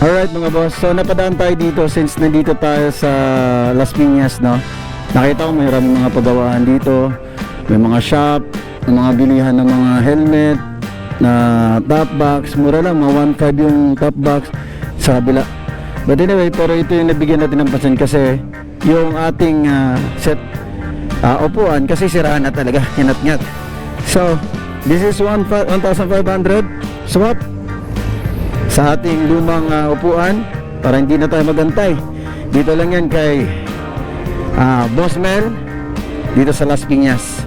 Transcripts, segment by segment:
Alright mga boss, so napadaan tayo dito since nandito tayo sa Las Piñas, no? Nakita ko may maraming mga pagawaan dito. May mga shop, may mga bilihan ng mga helmet na top box. Mura lang, mga 1.5 yung top box sa kabila. But anyway, pero ito yung nabigyan natin ng pansin kasi yung ating set upuan kasi siraan na talaga, kinat-ngat. So, this is 1,500 swap sa ating lumang upuan para hindi na tayo magantay. Dito lang yan kay Boss Mel dito sa Las Piñas.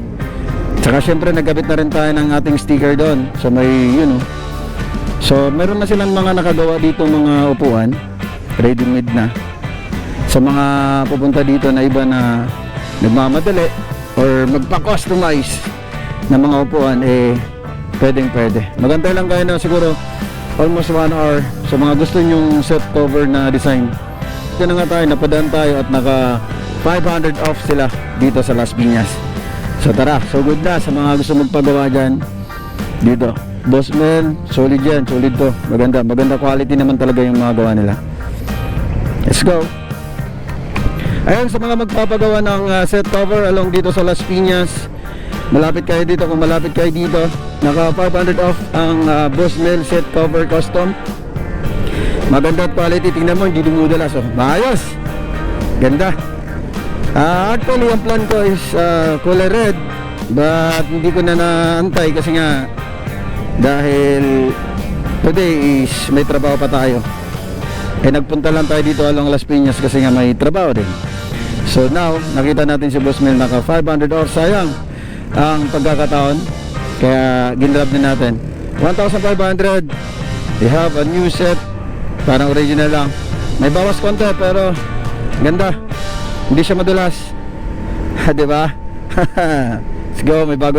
Tsaka syempre nagkabit na rin tayo ng ating sticker doon. So may so meron na silang mga nakagawa dito mga upuan, ready made na. Sa mga pupunta dito na iba na nagmamadali or magpa-customize ng mga upuan, pwede. Maganda lang kayo na siguro almost 1 hour. So mga gusto nyong set cover na design, ito na nga tayo, napadaan tayo at naka 500 off sila dito sa Las Piñas. So tara, so good na sa mga gusto magpagawa dyan dito. Boss Mel, solid yan, solid to. Maganda quality naman talaga yung mga gawa nila. Let's go. Ayun, sa mga magpapagawa ng set cover along dito sa Las Piñas, malapit kayo dito. Kung malapit kayo dito, naka 500 off ang Boss Mel set cover custom. Maganda at quality. Tingnan mo, hindi dumudulas. So, maayos, ganda. Actually ang plan ko is color red, but hindi ko na naantay kasi nga dahil today is may trabaho pa tayo. Nagpunta lang tayo dito along Las Piñas kasi nga may trabaho din. So now, nakita natin si Boss Mel naka 500 off. Sayang ang pagkakataon, kaya ginrab din natin 1,500. They have a new set, parang original lang. May bawas konti pero ganda, hindi siya madulas. Diba? Let's go, may bago.